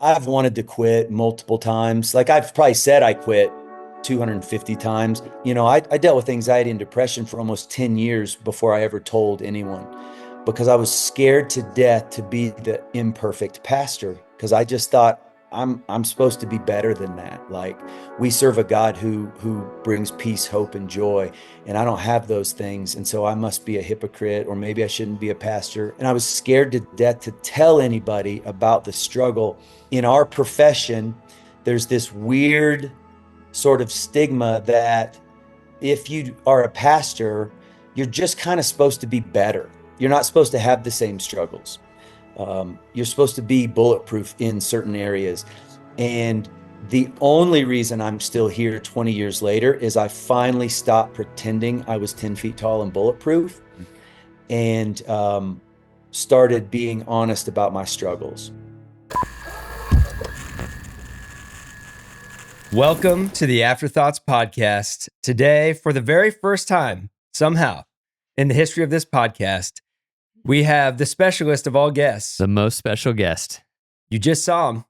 I've wanted to quit multiple times. Like I've probably said I quit 250 times. I dealt with anxiety and depression for almost 10 years before I ever told anyone because I was scared to death to be the imperfect pastor because I just thought I'm supposed to be better than that. Like we serve a God who brings peace, hope, and joy, and I don't have those things, and so I must be a hypocrite, or maybe I shouldn't be a pastor. And I was scared to death to tell anybody about the struggle. In our profession, there's this weird sort of stigma that if you are a pastor, you're just kind of supposed to be better. You're not supposed to have the same struggles. You're supposed to be bulletproof in certain areas. And the only reason I'm still here 20 years later is I finally stopped pretending I was 10 feet tall and bulletproof and started being honest about my struggles. Welcome to the Afterthoughts podcast. Today, for the very first time, somehow, in the history of this podcast, we have the specialist of all guests. The most special guest. You just saw him.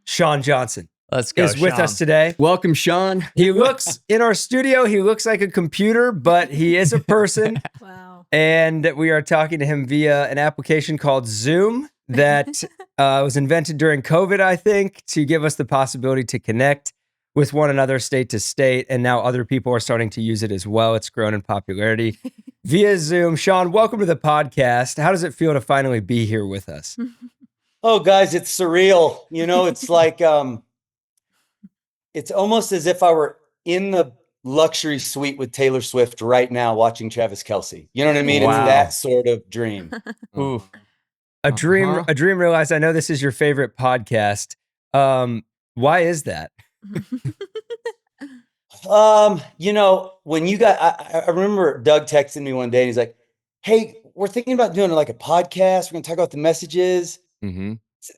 Shawn Johnson Let's go, is with Shawn. us today. Welcome, Shawn. He looks, in our studio, he looks like a computer, but he is a person. Wow. And we are talking to him via an application called Zoom that was invented during COVID, I think, to give us the possibility to connect with one another state to state, and now other people are starting to use it as well. It's grown in popularity via Zoom. Shawn, welcome to the podcast. How does it feel to finally be here with us? Oh, guys, it's surreal. It's like, it's almost as if I were in the luxury suite with Taylor Swift right now watching Travis Kelce. You know what I mean? Wow. It's that sort of dream. Ooh. A dream realized. I know this is your favorite podcast. Why is that? When you got, I remember Doug texting me one day and he's like, "Hey, we're thinking about doing like a podcast. We're going to talk about the messages. Mm-hmm.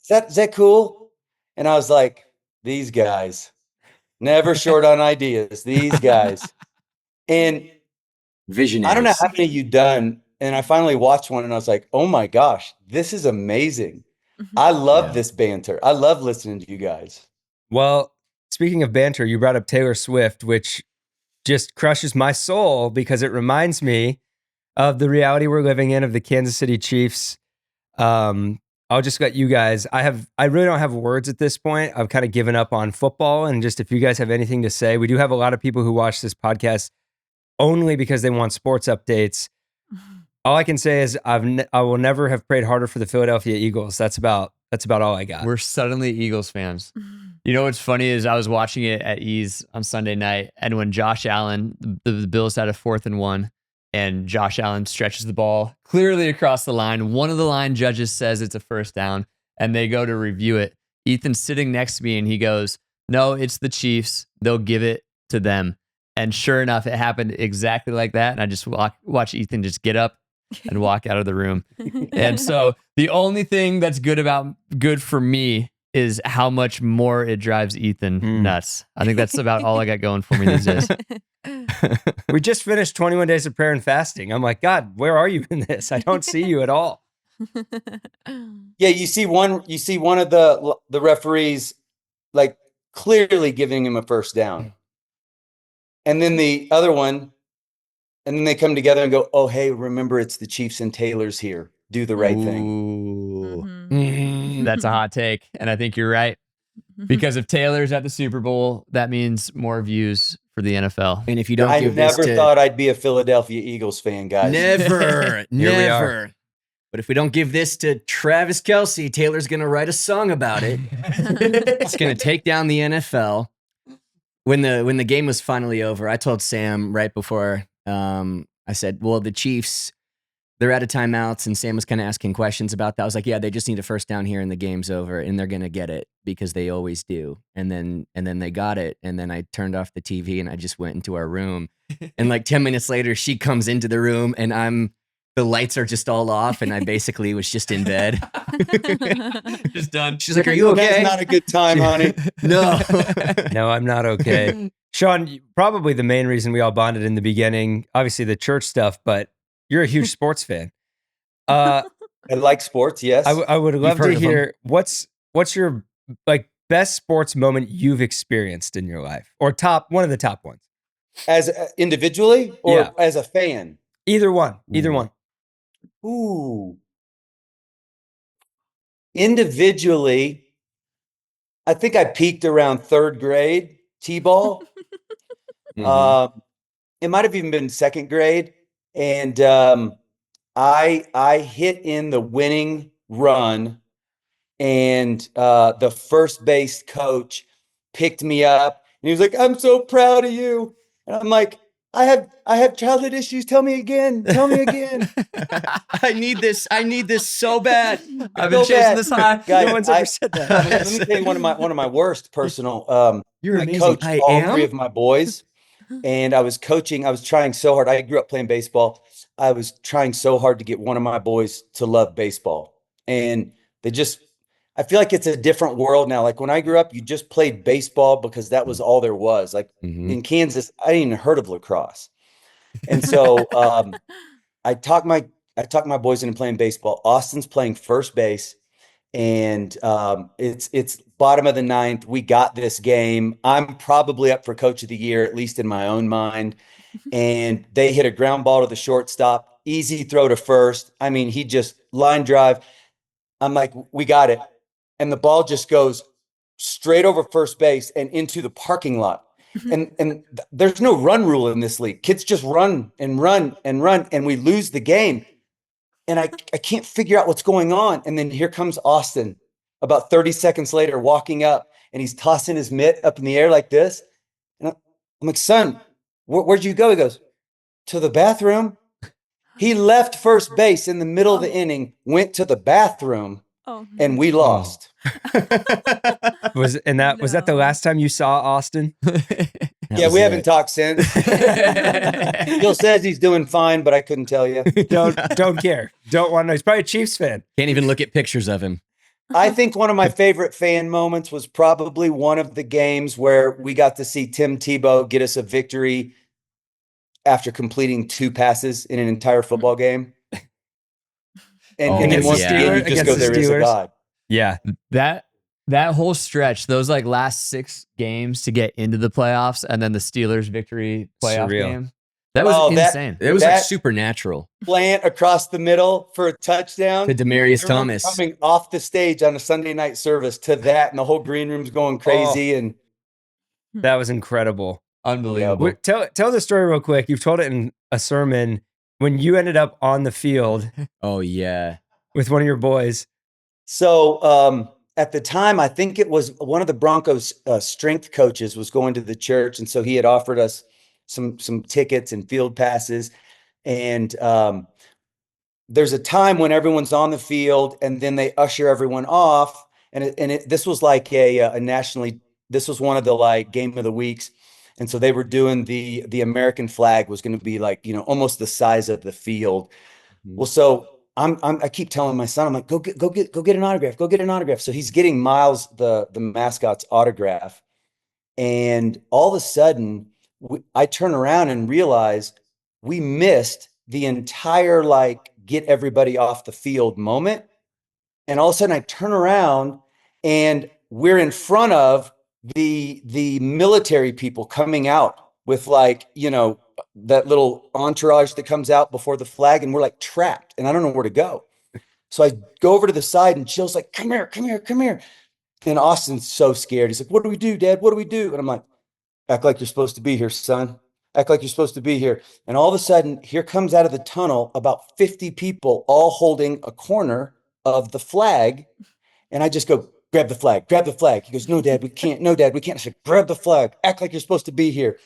Is that cool?" And I was like, "These guys, never short on ideas. These guys." And Visionaries. I don't know how many you've done. And I finally watched one and I was like, "Oh my gosh, this is amazing. I love this banter. I love listening to you guys." Well, speaking of banter, you brought up Taylor Swift, which just crushes my soul because it reminds me of the reality we're living in of the Kansas City Chiefs. I'll just let you guys, I really don't have words at this point. I've kind of given up on football, and just if you guys have anything to say, we do have a lot of people who watch this podcast only because they want sports updates. All I can say is I will never have prayed harder for the Philadelphia Eagles. That's about all I got. We're suddenly Eagles fans. You know what's funny is I was watching it at Ease on Sunday night, and when Josh Allen, the Bills had a 4th and 1, and Josh Allen stretches the ball clearly across the line. One of the line judges says it's a first down, and they go to review it. Ethan's sitting next to me, and he goes, "No, it's the Chiefs. They'll give it to them." And sure enough, it happened exactly like that. And I just watch Ethan just get up and walk out of the room. And so the only thing that's good for me is how much more it drives Ethan nuts. I think that's about all I got going for me these days. We just finished 21 days of prayer and fasting. I'm like, God, where are you in this? I don't see you at all. Yeah, you see one of the referees like clearly giving him a first down. And then the other one, and then they come together and go, "Oh, hey, remember it's the Chiefs and Taylor's here. Do the right thing." Ooh. That's a hot take. And I think you're right. Because if Taylor's at the Super Bowl, that means more views for the NFL. And if you don't I give never this to... thought I'd be a Philadelphia Eagles fan, guys. Never, Here we are. never. But if we don't give this to Travis Kelce, Taylor's going to write a song about it. It's going to take down the NFL. When the game was finally over, I told Sam right before, I said, well, the Chiefs, they're out of timeouts, and Sam was kind of asking questions about that. I was like, yeah, they just need a first down here and the game's over, and they're going to get it because they always do. And then they got it, and then I turned off the TV and I just went into our room. And like 10 minutes later, she comes into the room and the lights are just all off, and I basically was just in bed. Just done. She's like, "Are you okay?" That's not a good time, honey. No. No, I'm not okay. Shawn, probably the main reason we all bonded in the beginning, obviously the church stuff, but you're a huge sports fan. I like sports, yes. I would love to hear what's your like best sports moment you've experienced in your life, or one of the top ones. As individually or Yeah. as a fan? Either one. Either one. Ooh. Individually, I think I peaked around third grade T-ball. It might have even been second grade. And I hit in the winning run, and the first base coach picked me up and he was like, "I'm so proud of you." And I'm like, I have childhood issues. Tell me again. Tell me again. I need this so bad. I've been So chasing bad. this high. Guys, No one's ever said that. let me tell you one of my worst personal. You're I amazing. coached I all am? three of my boys, and I was coaching. I was trying so hard. I grew up playing baseball. I was trying so hard to get one of my boys to love baseball, and they just. I feel like it's a different world now. Like when I grew up, you just played baseball because that was all there was. Like in Kansas, I didn't even heard of lacrosse, and so I talked my boys into playing baseball. Austin's playing first base, and it's bottom of the ninth. We got this game. I'm probably up for coach of the year, at least in my own mind. And they hit a ground ball to the shortstop, easy throw to first. I mean, he just line drive. I'm like, we got it. And the ball just goes straight over first base and into the parking lot. And there's no run rule in this league. Kids just run and run and run, and we lose the game. And I can't figure out what's going on. And then here comes Austin about 30 seconds later, walking up, and he's tossing his mitt up in the air like this. And I'm like, "Son, where'd you go?" He goes, "To the bathroom." He left first base in the middle of the inning, went to the bathroom, and we lost. Was that the last time you saw Austin? Yeah, we haven't talked since. Bill says he's doing fine, but I couldn't tell you. Don't care. Don't want to know. He's probably a Chiefs fan. Can't even look at pictures of him. I think one of my favorite fan moments was probably one of the games where we got to see Tim Tebow get us a victory after completing 2 passes in an entire football game. And then once again, you just go, there is a God. Yeah. That whole stretch, those like last 6 games to get into the playoffs, and then the Steelers victory playoff Surreal. game. That was insane. It was like supernatural. Plant across the middle for a touchdown. To Demaryius Thomas. Coming off the stage on a Sunday night service to that, and the whole green room's going crazy. And that was incredible. Unbelievable. Tell the story real quick. You've told it in a sermon when you ended up on the field. Oh, yeah. With one of your boys. So at the time, I think it was one of the Broncos strength coaches was going to the church. And so he had offered us some tickets and field passes. And there's a time when everyone's on the field and then they usher everyone off. And this was like a nationally, this was one of the like game of the weeks. And so they were doing the American flag was going to be like, almost the size of the field. Well, so I keep telling my son, I'm like, go get an autograph, go get an autograph. So he's getting Miles, the mascot's autograph. And all of a sudden I turn around and realize we missed the entire, like, get everybody off the field moment. And all of a sudden I turn around and we're in front of the military people coming out with, like, that little entourage that comes out before the flag, and we're like trapped and I don't know where to go. So I go over to the side and Jill's like, come here. And Austin's so scared. He's like, "What do we do, Dad? What do we do?" And I'm like, "Act like you're supposed to be here, son. Act like you're supposed to be here." And all of a sudden, here comes out of the tunnel about 50 people, all holding a corner of the flag. And I just go, grab the flag. He goes, "No, Dad, we can't. No, Dad, we can't." I said, "Grab the flag. Act like you're supposed to be here."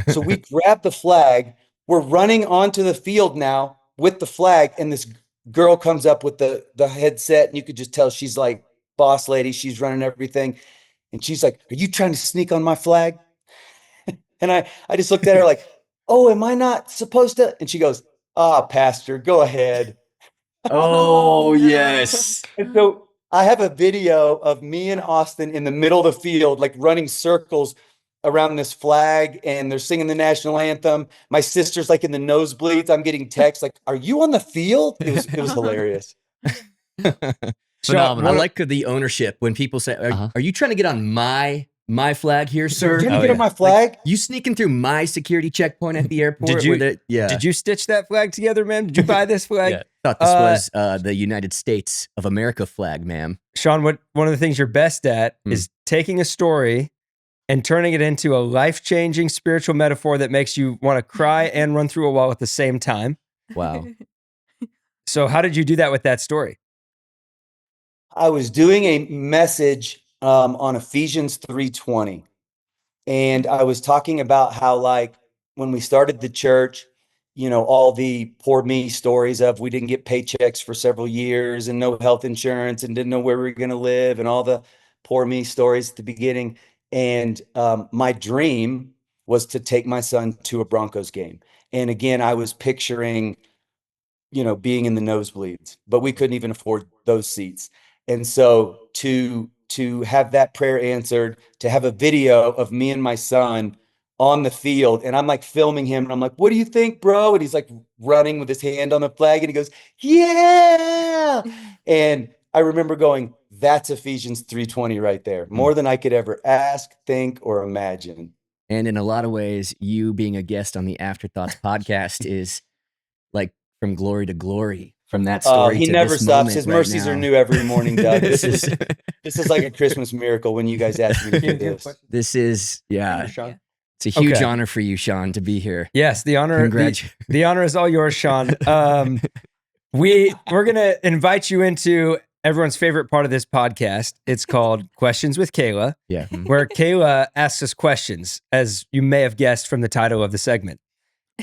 So we grab the flag. We're running onto the field now with the flag. And this girl comes up with the headset. And you could just tell she's like boss lady. She's running everything. And she's like, "Are you trying to sneak on my flag?" And I just looked at her like, "Oh, am I not supposed to?" And she goes, "Pastor, go ahead." Oh, yes. And so I have a video of me and Austin in the middle of the field, like running circles around this flag, and they're singing the national anthem. My sister's like in the nosebleeds. I'm getting texts like, "Are you on the field?" It was hilarious. Shawn, Phenomenal. I like the ownership when people say, are you trying to get on my flag here, sir? Trying to get on my flag? You sneaking through my security checkpoint at the airport? Did you stitch that flag together, ma'am? Did you buy this flag? Yeah. Thought this was the United States of America flag, ma'am. Shawn, one of the things you're best at is taking a story and turning it into a life-changing spiritual metaphor that makes you want to cry and run through a wall at the same time. Wow. So how did you do that with that story? I was doing a message on Ephesians 3:20, and I was talking about how, like, when we started the church, all the poor me stories of we didn't get paychecks for several years and no health insurance and didn't know where we were going to live and all the poor me stories at the beginning. And my dream was to take my son to a Broncos game. And again, I was picturing being in the nosebleeds, but we couldn't even afford those seats. And so to have that prayer answered, to have a video of me and my son on the field, and I'm like filming him, and I'm like, "What do you think, bro?" And he's like running with his hand on the flag, and he goes, "Yeah!" And I remember going, "That's Ephesians 3:20 right there, more than I could ever ask, think, or imagine." And in a lot of ways, you being a guest on the Afterthoughts podcast is like from glory to glory. From that story he to never this stops. moment His right mercies now. are new every morning, Doug. This is like a Christmas miracle when you guys ask me to do this. This is Shawn. It's a huge Okay. honor for you, Shawn, to be here. Yes, the honor. The honor is all yours, Shawn. We're gonna invite you into everyone's favorite part of this podcast. It's called Questions with Kayla. Yeah. Where Kayla asks us questions, as you may have guessed from the title of the segment.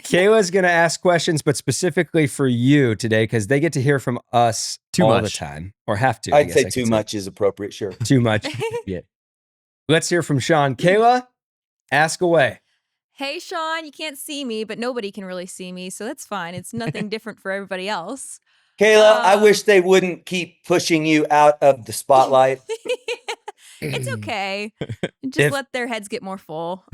Kayla's going to ask questions, but specifically for you today, because they get to hear from us all the time, or have to. I'd say too much is appropriate, sure. Too much. Yeah. Let's hear from Shawn. Kayla, ask away. Hey, Shawn, you can't see me, but nobody can really see me, so that's fine. It's nothing different for everybody else. Kayla, I wish they wouldn't keep pushing you out of the spotlight. It's okay. Just let their heads get more full.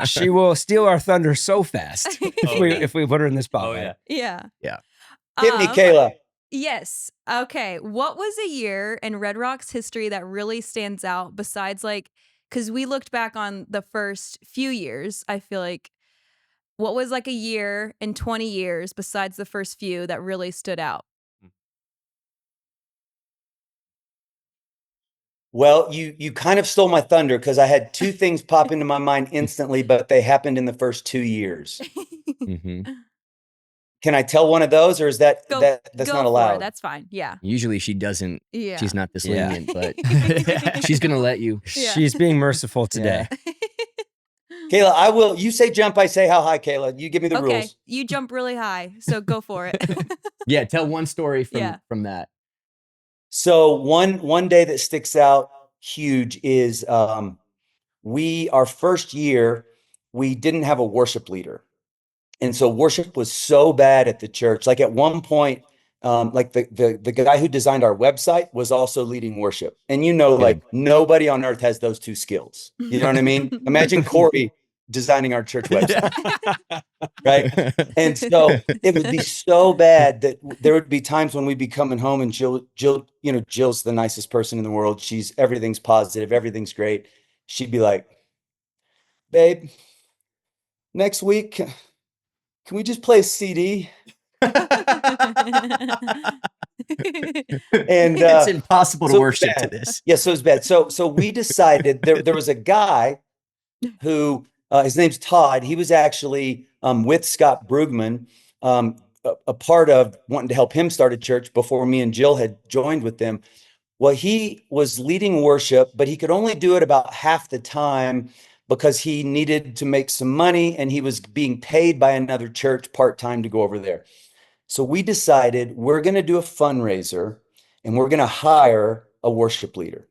She will steal our thunder so fast if we put her in the spotlight. Yeah. Hit me, Kayla. Yes. Okay. What was a year in Red Rock's history that really stands out besides because we looked back on the first few years, I feel like, what was like a year in 20 years besides the first few that really stood out? Well, you kind of stole my thunder because I had two things pop into my mind instantly, but they happened in the first 2 years. Mm-hmm. Can I tell one of those, or is that's Go not allowed? That's fine. Yeah. Usually she doesn't. Yeah. She's not this Yeah. lenient, but she's going to let you. Yeah. She's being merciful today. Kayla, I will. You say jump, I say how high, Kayla. You give me the Okay. rules. You jump really high, so go for it. Yeah, tell one story Yeah. from that. So one day that sticks out huge is our first year, we didn't have a worship leader. And so worship was so bad at the church. Like at one point, like the guy who designed our website was also leading worship. And like nobody on earth has those two skills. You know what I mean? Imagine Corey designing our church website. Right. And so it would be so bad that there would be times when we'd be coming home and Jill, Jill's the nicest person in the world. Everything's positive. Everything's great. She'd be like, "Babe, next week, can we just play a CD?" And It's impossible to so worship bad. to this. Yeah, so it's bad. So we decided there was a guy who his name's Todd. He was actually with Scott Brugman, a part of wanting to help him start a church before me and Jill had joined with them. Well, he was leading worship, but he could only do it about half the time because he needed to make some money and he was being paid by another church part-time to go over there. So we decided we're going to do a fundraiser and we're going to hire a worship leader.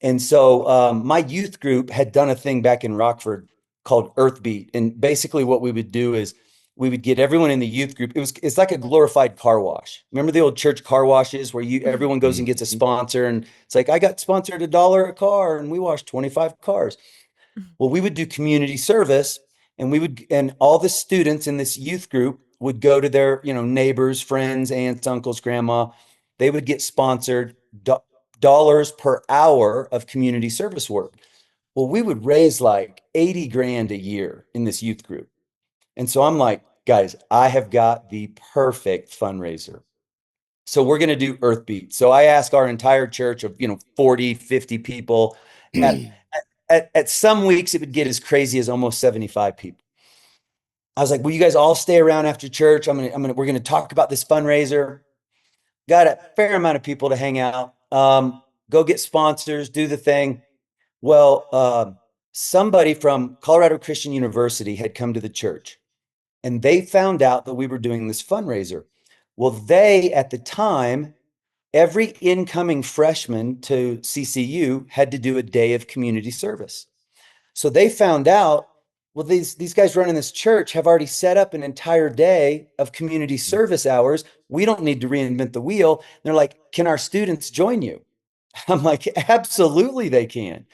And so my youth group had done a thing back in Rockford called Earthbeat. And basically what we would do is we would get everyone in the youth group. It's like a glorified car wash. Remember the old church car washes where everyone goes and gets a sponsor and it's like, I got sponsored $1 a car and we washed 25 cars. Well, we would do community service and all the students in this youth group would go to their, neighbors, friends, aunts, uncles, grandma, they would get sponsored dollars per hour of community service work. Well, we would raise like 80 grand a year in this youth group. And so I'm like, guys, I have got the perfect fundraiser. So we're going to do Earth Beat. So I asked our entire church of, 40, 50 people. At some weeks, it would get as crazy as almost 75 people. I was like, will you guys all stay around after church? we're going to talk about this fundraiser. Got a fair amount of people to hang out. Go get sponsors, do the thing. Well, somebody from Colorado Christian University had come to the church, and they found out that we were doing this fundraiser. Well, they, at the time, every incoming freshman to CCU had to do a day of community service. So they found out, well, these guys running this church have already set up an entire day of community service hours. We don't need to reinvent the wheel. They're like, can our students join you? I'm like, absolutely they can.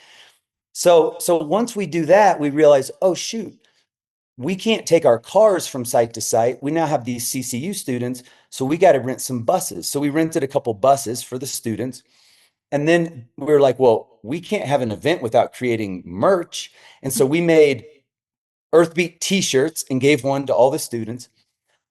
So once we do that, we realize, oh, shoot, we can't take our cars from site to site. We now have these CCU students, so we got to rent some buses. So we rented a couple buses for the students. And then we were like, well, we can't have an event without creating merch. And so we made Earthbeat t-shirts and gave one to all the students.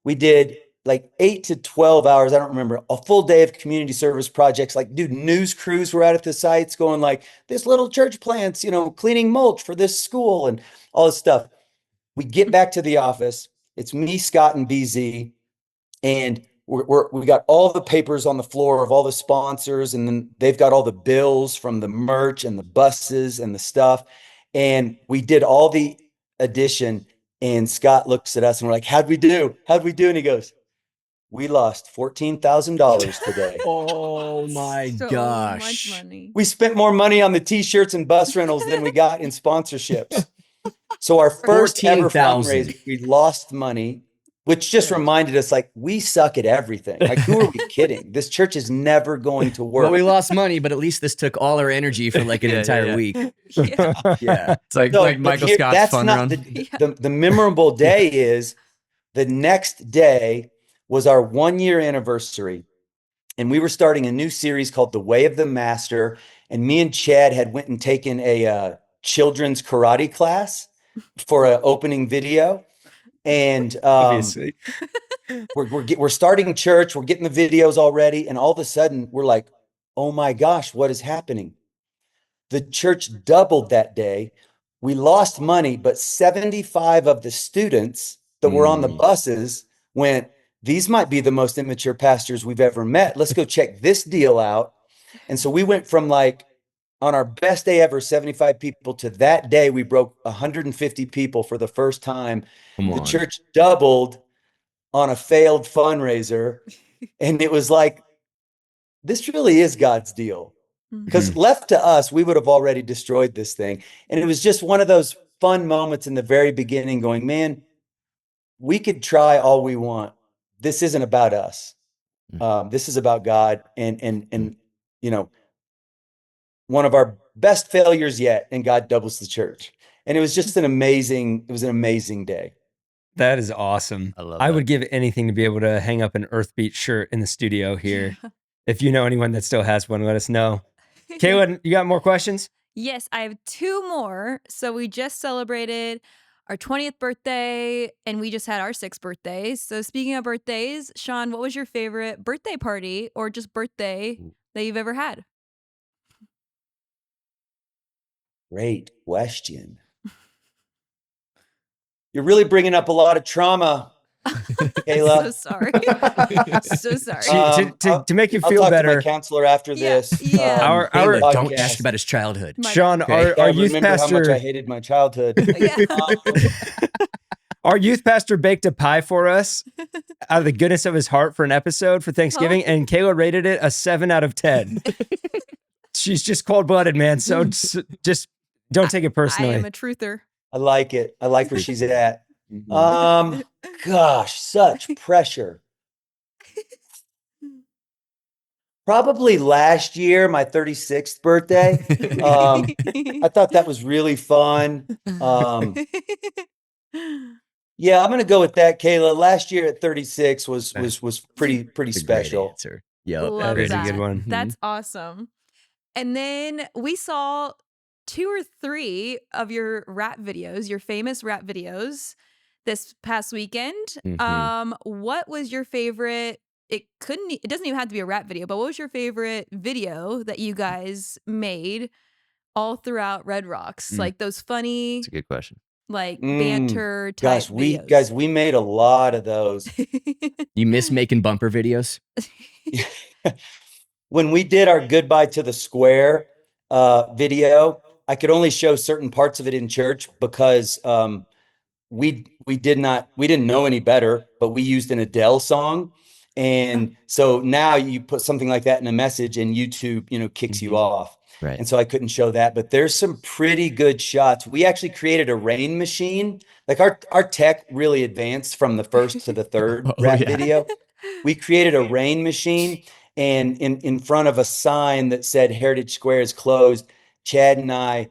We did like 8 to 12 hours, I don't remember, a full day of community service projects. Like, dude, news crews were out at the sites going like, this little church plants, cleaning mulch for this school and all this stuff. We get back to the office. It's me, Scott, and BZ, and we got all the papers on the floor of all the sponsors, and then they've got all the bills from the merch and the buses and the stuff. And we did all the addition, and Scott looks at us and we're like, how'd we do? And he goes, we lost $14,000 today. Oh my So gosh. much money. We spent more money on the t-shirts and bus rentals than we got in sponsorships. So our first ever 14,000. fundraiser, we lost money, which just reminded us, like, we suck at everything. Like, who are we kidding? This church is never going to work. Well, we lost money, but at least this took all our energy for like an entire week. Yeah. Yeah. It's like So, like but Michael here- Scott's that's fun not run. the memorable day is the next day was our 1-year anniversary. And we were starting a new series called The Way of the Master. And me and Chad had went and taken a children's karate class for an opening video. And Obviously. we're starting church, we're getting the videos already, and all of a sudden we're like, oh my gosh, what is happening? The church doubled that day. We lost money, but 75 of the students that were on the buses went, these might be the most immature pastors we've ever met. Let's go check this deal out. And so we went from like, on our best day ever, 75 people, to that day we broke 150 people for the first time. The church doubled on a failed fundraiser. And it was like, this really is God's deal. Because left to us, we would have already destroyed this thing. And it was just one of those fun moments in the very beginning going, man, we could try all we want. This isn't about us. This is about God. And one of our best failures yet, and God doubles the church. And it was just an amazing day. That is awesome. I love I that. would give anything to be able to hang up an Earthbeat shirt in the studio here. If you know anyone that still has one, let us know. Kayla, you got more questions? Yes, I have 2 more. So we just celebrated our 20th birthday and we just had our 6th birthday. So speaking of birthdays, Shawn, what was your favorite birthday party or just birthday that you've ever had? Great question. You're really bringing up a lot of trauma, Kayla. So sorry. So sorry. To make you I'll feel talk to better, my counselor after Yeah, this. yeah. Our Kayla, don't podcast. ask about his childhood. My Shawn, bad. our I youth remember how much I pastor, hated my childhood. Yeah. our youth pastor baked a pie for us out of the goodness of his heart for an episode for Thanksgiving, and Kayla rated it a 7 out of 10. She's just cold-blooded, man. So just don't take it I personally. am a truther. I like it. I like where she's at. Gosh, such pressure. Probably last year, my 36th birthday. I thought that was really fun. Yeah, I'm gonna go with that, Kayla. Last year at 36 was pretty It's a great special. answer. Yep. Love That is a that. good one. That's awesome. And then we saw 2 or 3 of your rap videos, your famous rap videos this past weekend. What was your favorite? It doesn't even have to be a rap video, but what was your favorite video that you guys made all throughout Red Rocks? Like those funny, That's a good question. like banter type Gosh, videos. we made a lot of those. You miss making bumper videos? When we did our goodbye to the square video, I could only show certain parts of it in church because we didn't know any better, but we used an Adele song. And so now you put something like that in a message and YouTube, kicks you off. Right. And so I couldn't show that, but there's some pretty good shots. We actually created a rain machine. Like our tech really advanced from the first to the third rap video. We created a rain machine, and in front of a sign that said Heritage Square is closed, Chad and I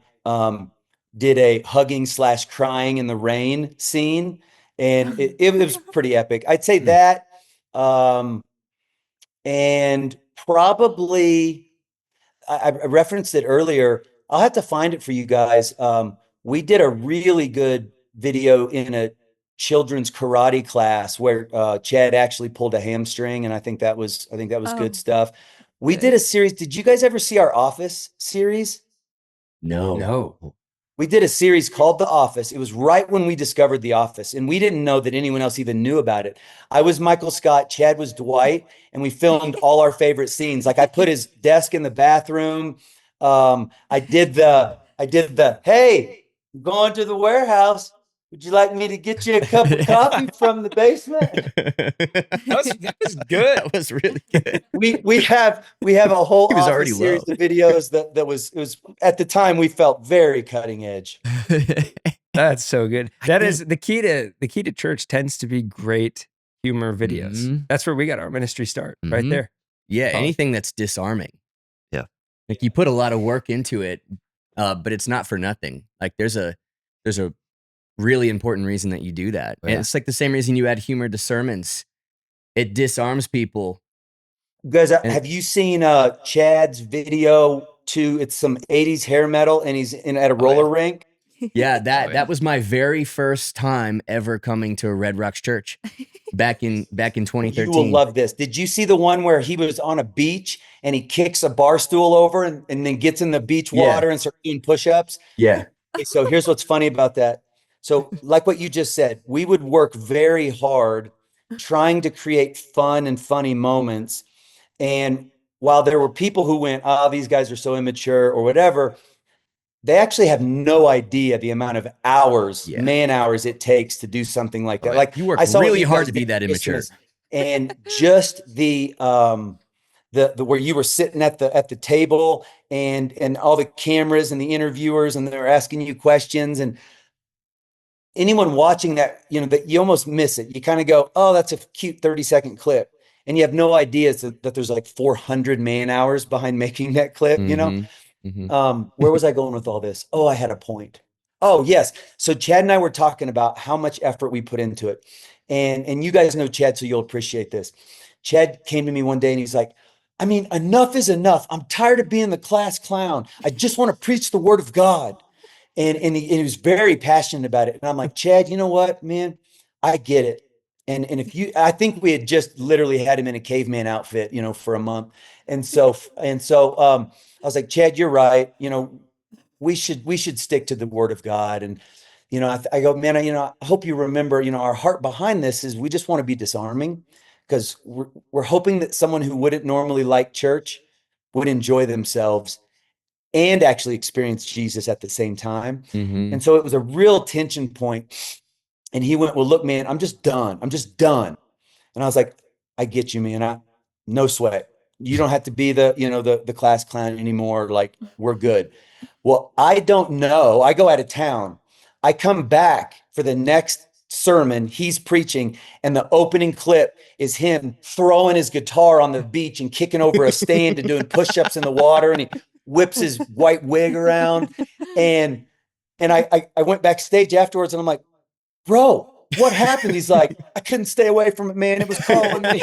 did a hugging / crying in the rain scene, and it was pretty epic. I'd say that, and probably I referenced it earlier. I'll have to find it for you guys. We did a really good video in a children's karate class where Chad actually pulled a hamstring, and I think that was good stuff. We did a series. Did you guys ever see our Office series? No. We did a series called The Office. It was right when we discovered The Office, and we didn't know that anyone else even knew about it. I was Michael Scott, Chad was Dwight, and we filmed all our favorite scenes. Like I put his desk in the bathroom. I did the hey, I'm going to the warehouse. Would you like me to get you a cup of coffee from the basement? That was good. That was really good. We have a whole He was Office already series low. of videos that was at the time we felt very cutting edge. That's so good. That is the key to church tends to be great humor videos. That's where we got our ministry start, right there. Yeah, anything that's disarming. Yeah. Like you put a lot of work into it, but it's not for nothing. Like there's a really important reason that you do that. Yeah. And it's like the same reason you add humor to sermons. It disarms people. Guys, have you seen Chad's video to it's some 80s hair metal and he's at a roller rink? Yeah, that was my very first time ever coming to a Red Rocks church back in 2013. You will love this. Did you see the one where he was on a beach and he kicks a bar stool over and then gets in the beach water and starts doing push-ups? Yeah. Okay, so here's what's funny about that. So like what you just said, we would work very hard trying to create fun and funny moments. And while there were people who went, oh, these guys are so immature or whatever, they actually have no idea the amount of hours, man hours it takes to do something like that. Like you work I saw really you hard guys to be did that immature. Christmas, and just the where you were sitting at the table and all the cameras and the interviewers and they're asking you questions, and anyone watching that, that you almost miss it. You kind of go, oh, that's a cute 30-second clip. And you have no idea that there's like 400 man hours behind making that clip, Where was I going with all this? Oh, I had a point. Oh, yes. So Chad and I were talking about how much effort we put into it. And you guys know Chad, so you'll appreciate this. Chad came to me one day and he's like, I mean, enough is enough. I'm tired of being the class clown. I just want to preach the word of God. And he was very passionate about it. And I'm like, Chad, you know what, man? I get it. And I think we had just literally had him in a caveman outfit, for a month. And so I was like, Chad, you're right. We should stick to the word of God. And, I go, man, I hope you remember, our heart behind this is we just want to be disarming because we're hoping that someone who wouldn't normally like church would enjoy themselves and actually experience Jesus at the same time. And so it was a real tension point. And he went, well, look, man, I'm just done. And I was like, I get you, man. No sweat. You don't have to be the class clown anymore. Like, we're good. Well, I don't know. I go out of town. I come back for the next sermon. He's preaching. And the opening clip is him throwing his guitar on the beach and kicking over a stand and doing push-ups in the water. And he whips his white wig around. And I went backstage afterwards and I'm like, bro, what happened? He's like, I couldn't stay away from it, man. It was calling me.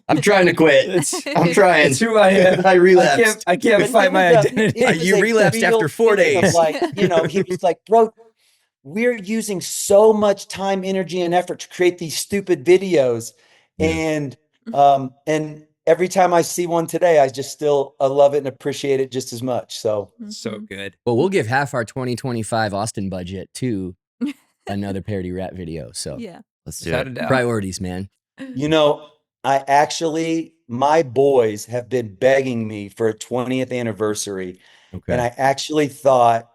I'm trying to quit. I'm trying. It's who I am. I relapsed. I can't But fight it my was a- identity. it was You a relapsed real after 4 feeling of days. like, he was like, bro, we're using so much time, energy, and effort to create these stupid videos. Yeah. And every time I see one today, I love it and appreciate it just as much. So So good. Well, we'll give half our 2025 Austin budget to another parody rap video. So Yeah. Let's do Without it. a doubt. priorities, man. my boys have been begging me for a 20th anniversary. And I actually thought,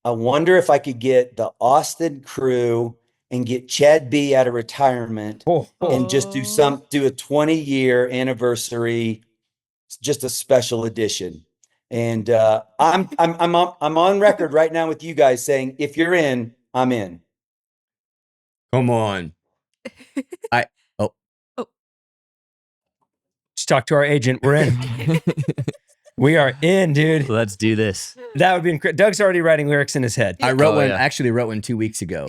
I wonder if I could get the Austin crew and get Chad B out of retirement and just do a 20-year anniversary, just a special edition. And I'm on record right now with you guys saying, if you're in, I'm in. Come on. Just talk to our agent. We're in. We are in, dude. Let's do this. That would be incredible. Doug's already writing lyrics in his head. I wrote Oh, one. yeah. Actually, wrote one 2 weeks ago.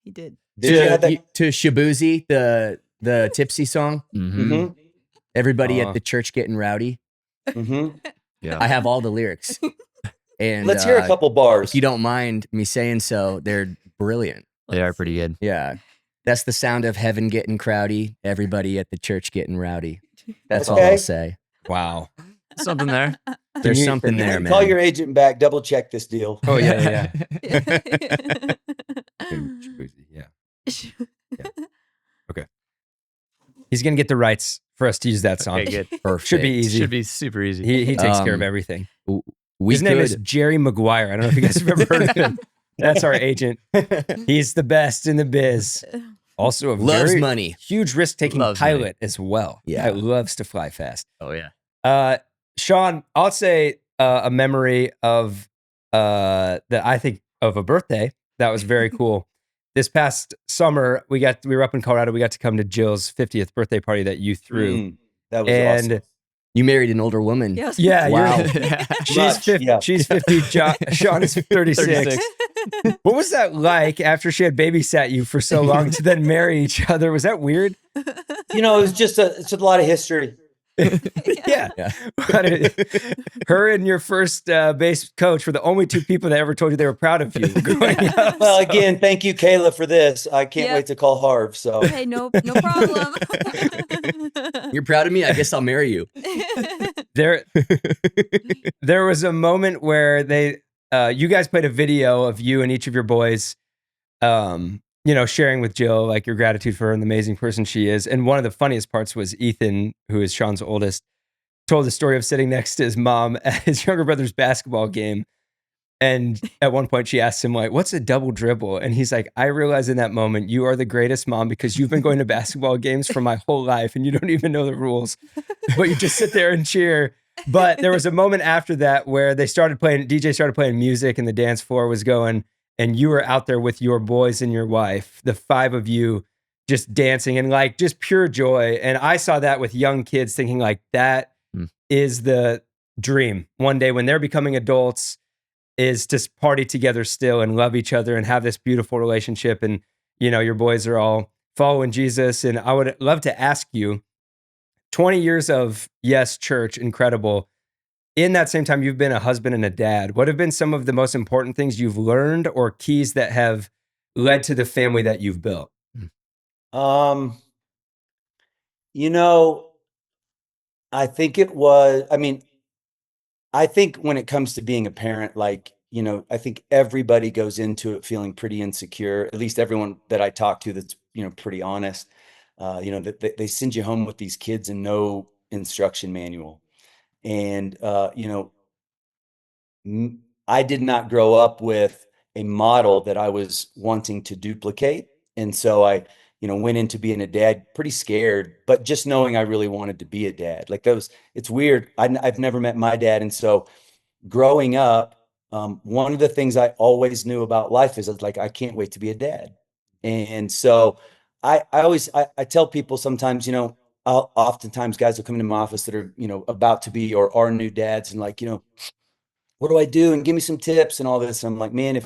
He did. Did you have that? To Shabuzi, the Tipsy song. Mm-hmm. Mhm, Everybody Aw. at the church getting rowdy. mhm. Yeah. I have all the lyrics. And Let's hear a couple bars. if you don't mind me saying so, they're brilliant. They are pretty good. Yeah. That's the sound of heaven getting crowdy. Everybody at the church getting rowdy. That's all Okay. I'll say. Wow. Something there. There's you- something there, man. Call your agent back, double check this deal. Oh, yeah. He's going to get the rights for us to use that song. Okay, good. Perfect. Should be easy. Should be super easy. He takes care of Um, everything. We His name is Jerry Maguire. I don't know if you guys have ever heard of him. That's our agent. He's the best in the biz. Also a loves very money. huge risk-taking Loves pilot money. as well. Yeah. Guy loves to fly fast. Oh yeah. Shawn, I'll say a memory of that I think of a birthday that was very cool. This past summer, we were up in Colorado. We got to come to Jill's 50th birthday party that you threw. That was And awesome. You married an older woman. Yes. yeah, Wow. she's Much, 50. yeah. She's 50. Shawn is 36. What was that like after she had babysat you for so long to then marry each other? Was that weird? It was it's a lot of history. Yeah. Her and your first base coach were the only two people that ever told you they were proud of you growing up. Well, again, thank you, Kayla, for this. I can't Yeah. wait to call Harv. So Hey, no problem. You're proud of me? I guess I'll marry you. There was a moment where you guys played a video of you and each of your boys, sharing with Jill like your gratitude for her and the amazing person she is. And one of the funniest parts was Ethan, who is Shawn's oldest, told the story of sitting next to his mom at his younger brother's basketball game. And at one point she asked him, like, what's a double dribble? And he's like, I realized in that moment, you are the greatest mom because you've been going to basketball games for my whole life and you don't even know the rules, but you just sit there and cheer. But there was a moment after that where DJ started playing music and the dance floor was going and you were out there with your boys and your wife, the five of you just dancing and like just pure joy. And I saw that with young kids thinking like that is the dream one day when they're becoming adults, is to party together still and love each other and have this beautiful relationship. And, your boys are all following Jesus. And I would love to ask you, 20 years of, yes, church, incredible. In that same time, you've been a husband and a dad. What have been some of the most important things you've learned or keys that have led to the family that you've built? I think I think when it comes to being a parent, I think everybody goes into it feeling pretty insecure, at least everyone that I talk to that's, pretty honest. That they send you home with these kids and no instruction manual. And, I did not grow up with a model that I was wanting to duplicate. And so I, went into being a dad pretty scared, but just knowing I really wanted to be a dad. It's weird. I've never met my dad. And so growing up, one of the things I always knew about life is like, I can't wait to be a dad. And so I tell people sometimes, oftentimes guys will come into my office that are, about to be or are new dads and like, what do I do? And give me some tips and all this. And I'm like, man,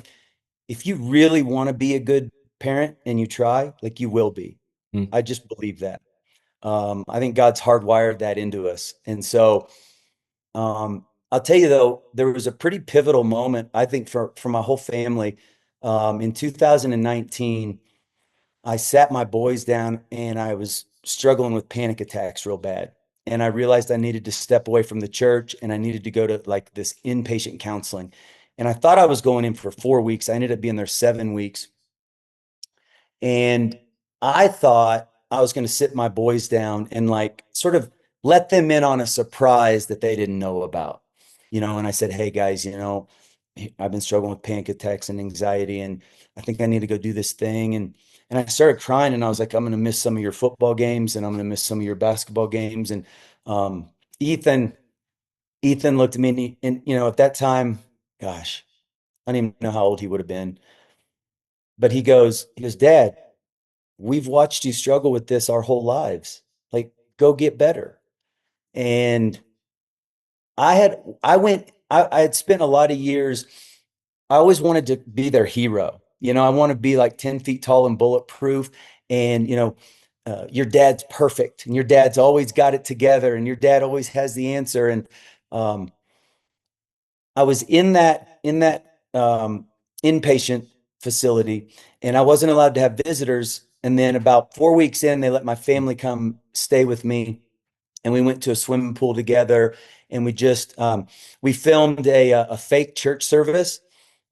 if you really want to be a good parent and you try, like you will be. Mm. I just believe that. I think God's hardwired that into us. And so I'll tell you though, there was a pretty pivotal moment, I think, for my whole family. In 2019, I sat my boys down and I was struggling with panic attacks real bad. And I realized I needed to step away from the church and I needed to go to like this inpatient counseling. And I thought I was going in for 4 weeks. I ended up being there 7 weeks. And I thought I was going to sit my boys down and like sort of let them in on a surprise that they didn't know about. And I said, "Hey guys, I've been struggling with panic attacks and anxiety, and I think I need to go do this thing." And I started crying, and I was like, "I'm going to miss some of your football games, and I'm going to miss some of your basketball games." And um, Ethan, Ethan looked at me, and at that time, gosh, I don't even know how old he would have been, but he goes, "Dad, we've watched you struggle with this our whole lives. Like, go get better." And I had spent a lot of years, I always wanted to be their hero. I want to be like 10 feet tall and bulletproof. And, your dad's perfect and your dad's always got it together and your dad always has the answer. And um, I was in that inpatient facility and I wasn't allowed to have visitors. And then about 4 weeks in, they let my family come stay with me and we went to a swimming pool together and we filmed a fake church service.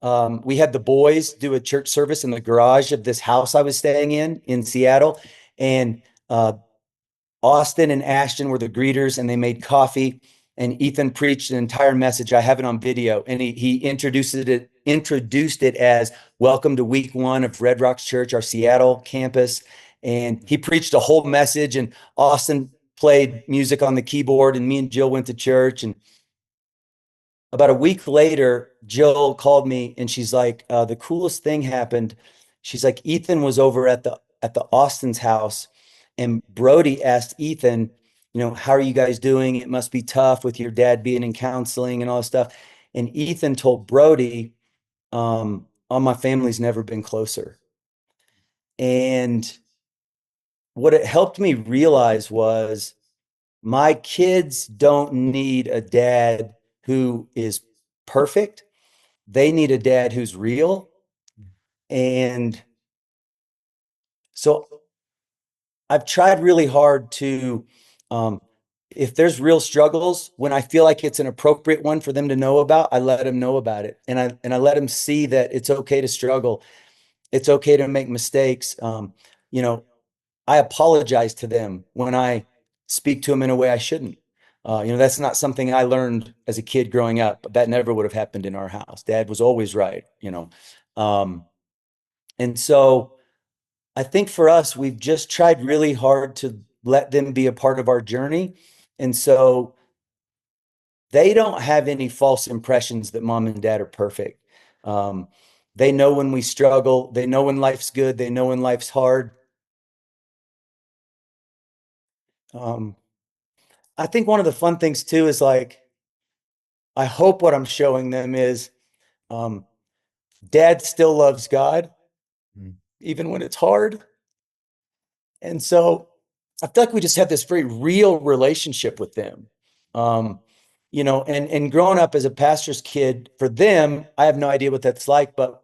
We had the boys do a church service in the garage of this house I was staying in Seattle. And Austin and Ashton were the greeters and they made coffee and Ethan preached an entire message. I have it on video and he introduced it as welcome to week 1 of Red Rocks Church, our Seattle campus. And he preached a whole message and Austin played music on the keyboard and me and Jill went to church. And about a week later, Jill called me and she's like, the coolest thing happened. She's like, Ethan was over at the Austin's house and Brody asked Ethan, how are you guys doing? It must be tough with your dad being in counseling and all this stuff. And Ethan told Brody, oh, my family's never been closer. And what it helped me realize was my kids don't need a dad who is perfect. They need a dad who's real. And so I've tried really hard to, if there's real struggles, when I feel like it's an appropriate one for them to know about, I let them know about it. And I let them see that it's okay to struggle. It's okay to make mistakes. I apologize to them when I speak to them in a way I shouldn't. That's not something I learned as a kid growing up. That never would have happened in our house. Dad was always right. Um, and so I think for us, we've just tried really hard to let them be a part of our journey. And so they don't have any false impressions that mom and dad are perfect. Um, they know when we struggle. They know when life's good. They know when life's hard. Um, I think one of the fun things too is like, I hope what I'm showing them is um, dad still loves God, even when it's hard. And so I feel like we just have this very real relationship with them. And growing up as a pastor's kid, for them, I have no idea what that's like, but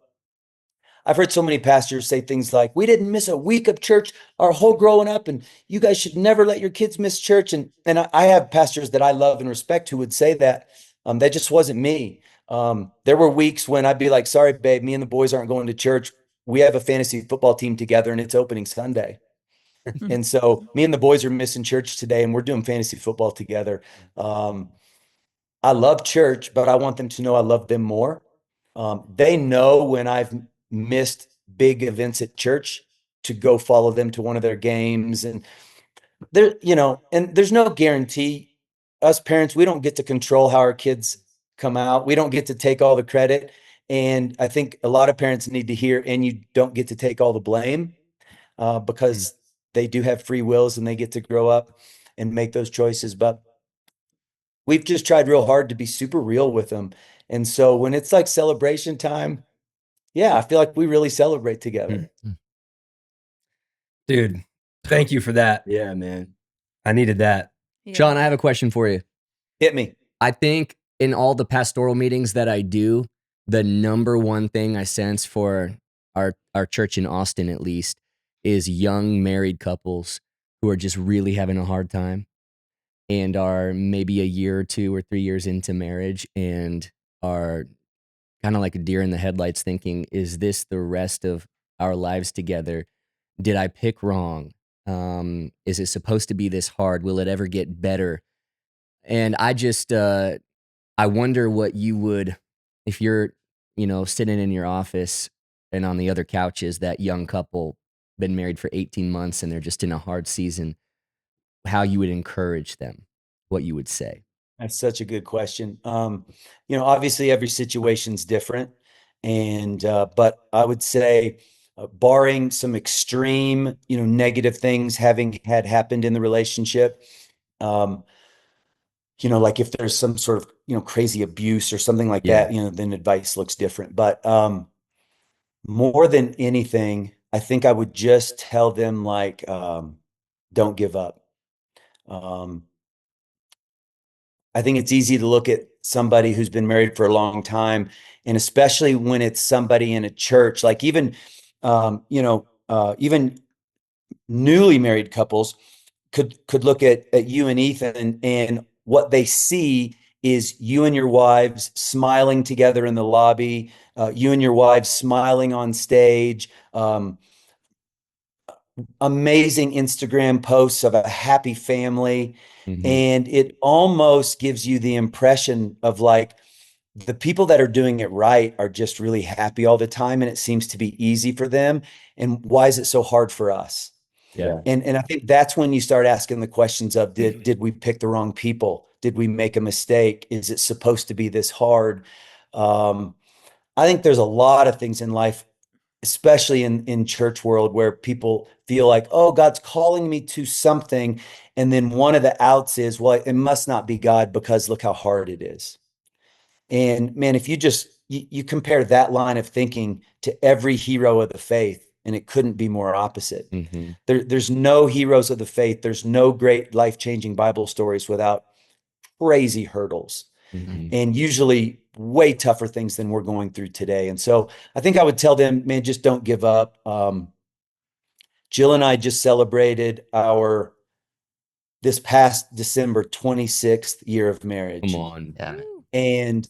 I've heard so many pastors say things like, we didn't miss a week of church our whole growing up, and you guys should never let your kids miss church. And I have pastors that I love and respect who would say that. That just wasn't me. There were weeks when I'd be like, sorry, babe, me and the boys aren't going to church. We have a fantasy football team together and it's opening Sunday. And so me and the boys are missing church today and we're doing fantasy football together. I love church, but I want them to know I love them more. They know when I've missed big events at church to go follow them to one of their games. And and there's no guarantee. Us parents, we don't get to control how our kids come out. We don't get to take all the credit. And I think a lot of parents need to hear, and you don't get to take all the blame because they do have free wills and they get to grow up and make those choices. But we've just tried real hard to be super real with them. And so when it's like celebration time, yeah, I feel like we really celebrate together. Dude, thank you for that. Yeah, man. I needed that. Yeah. Shawn, I have a question for you. Hit me. I think in all the pastoral meetings that I do, the number one thing I sense for our church in Austin, at least, is young married couples who are just really having a hard time and are maybe a year or 2 or 3 years into marriage and are kind of like a deer in the headlights thinking, is this the rest of our lives together? Did I pick wrong? Is it supposed to be this hard? Will it ever get better? And I just, I wonder what you would, if you're, sitting in your office and on the other couch is that young couple, been married for 18 months and they're just in a hard season, how you would encourage them, what you would say. That's such a good question. Obviously every situation's different, and but I would say, barring some extreme, negative things having had happened in the relationship, um, like if there's some sort of, crazy abuse or something like Yeah. that, then advice looks different. But more than anything, I think I would just tell them like, don't give up. Um, I think it's easy to look at somebody who's been married for a long time, and especially when it's somebody in a church, like even newly married couples could look at you and Ethan, and what they see is you and your wives smiling together in the lobby, you and your wives smiling on stage, amazing Instagram posts of a happy family. Mhm. And it almost gives you the impression of like the people that are doing it right are just really happy all the time. And it seems to be easy for them. And why is it so hard for us? Yeah. And I think that's when you start asking the questions of did we pick the wrong people? Did we make a mistake? Is it supposed to be this hard? Um, I think there's a lot of things in life, especially in church world, where people feel like, oh, God's calling me to something, and then one of the outs is, well, it must not be God because look how hard it is. And man, if you compare that line of thinking to every hero of the faith, and it couldn't be more opposite. Mhm. There's no heroes of the faith, there's no great life-changing Bible stories without crazy hurdles, Mhm. and usually way tougher things than we're going through today. And so I think I would tell them, man, just don't give up. Jill and I just celebrated our this past December 26th year of Come marriage. on. Yeah. And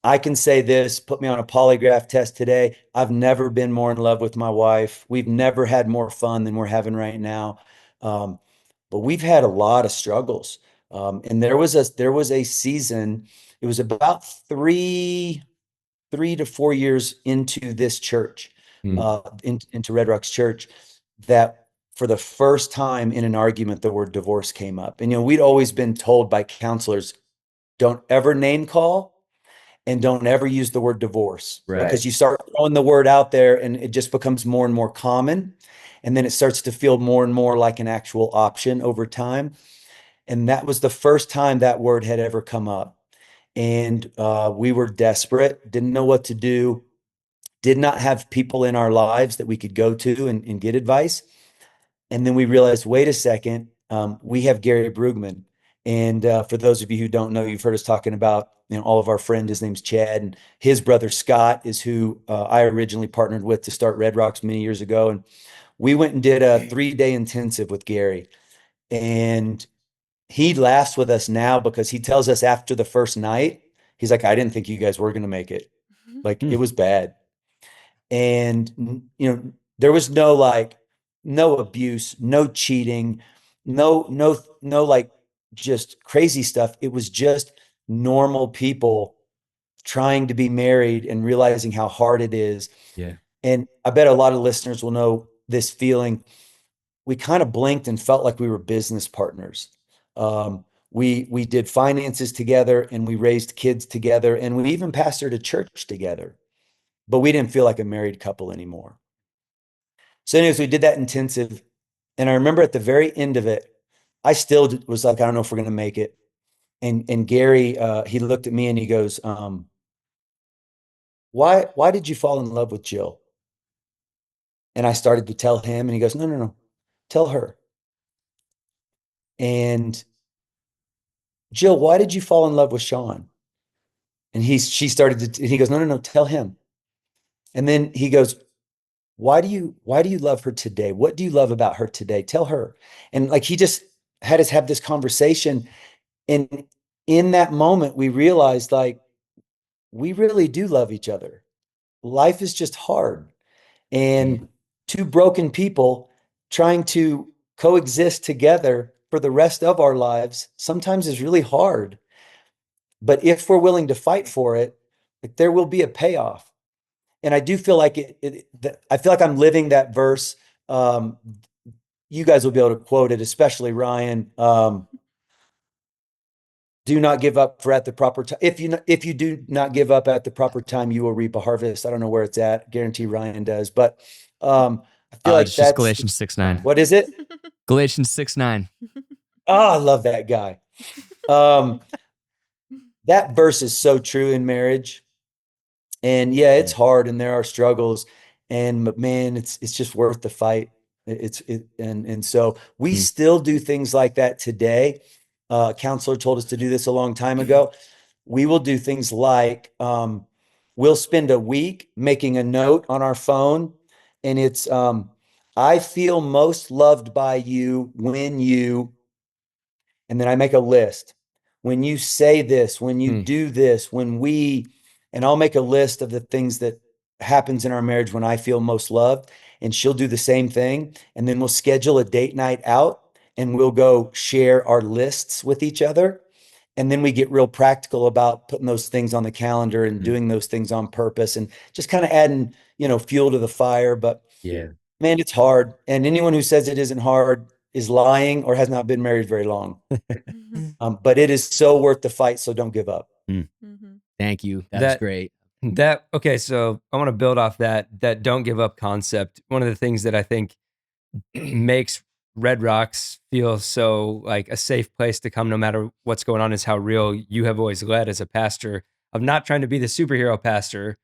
I can say this, put me on a polygraph test today. I've never been more in love with my wife. We've never had more fun than we're having right now. Um, but we've had a lot of struggles. And there was a season, it was about three to 4 years into this church, Mm. into Red Rocks Church, that for the first time in an argument, the word divorce came up. And, we'd always been told by counselors, don't ever name call and don't ever use the word divorce, Right. because you start throwing the word out there and it just becomes more and more common. And then it starts to feel more and more like an actual option over time. And that was the first time that word had ever come up. And we were desperate, didn't know what to do, did not have people in our lives that we could go to and get advice. And then we realized, wait a second, we have Gary Brugman. And for those of you who don't know, you've heard us talking about, all of our friend, his name's Chad, and his brother Scott is who I originally partnered with to start Red Rocks many years ago. And we went and did a 3-day intensive with Gary. And he laughs with us now because he tells us after the first night, he's like, I didn't think you guys were going to make it. Like, it was bad. And, there was no like, no abuse, no cheating, no like just crazy stuff. It was just normal people trying to be married and realizing how hard it is. Yeah. And I bet a lot of listeners will know this feeling. We kind of blinked and felt like we were business partners. We did finances together, and we raised kids together, and we even pastored a church together, but we didn't feel like a married couple anymore. So anyways, we did that intensive. And I remember at the very end of it, I still was like, I don't know if we're going to make it. And Gary, he looked at me and he goes, why did you fall in love with Jill? And I started to tell him, and he goes, no, no, no, tell her. And Jill, why did you fall in love with Shawn? And she started to, and he goes, no, no, no, tell him. And then he goes, why do you love her today? What do you love about her today? Tell her. And like, he just had us have this conversation. And in that moment, we realized like, we really do love each other. Life is just hard. And two broken people trying to coexist together for the rest of our lives sometimes is really hard. But if we're willing to fight for it, like, there will be a payoff. And I do feel like I feel like I'm living that verse. Um, you guys will be able to quote it, especially Ryan. Do not give up for at the proper time. If you do not give up at the proper time, you will reap a harvest. I don't know where it's at. Guarantee Ryan does, but I feel like It's just that's Galatians 6:9. what is it? Galatians 6:9. Oh, I love that guy. That verse is so true in marriage. And yeah, it's hard and there are struggles, and man, it's just worth the fight. And so we still do things like that today. A counselor told us to do this a long time ago. We will do things like we'll spend a week making a note on our phone, and it's I feel most loved by you when you, and then I make a list. When you say this, when you do this, when we, and I'll make a list of the things that happens in our marriage when I feel most loved, and she'll do the same thing. And then we'll schedule a date night out and we'll go share our lists with each other. And then we get real practical about putting those things on the calendar and doing those things on purpose and just kind of adding, fuel to the fire. But Yeah. man, it's hard. And anyone who says it isn't hard is lying or has not been married very long. But it is so worth the fight. So don't give up. Thank you. That's great. Okay, so I want to build off that don't give up concept. One of the things that I think makes Red Rocks feel so like a safe place to come no matter what's going on is how real you have always led as a pastor, of not trying to be the superhero pastor,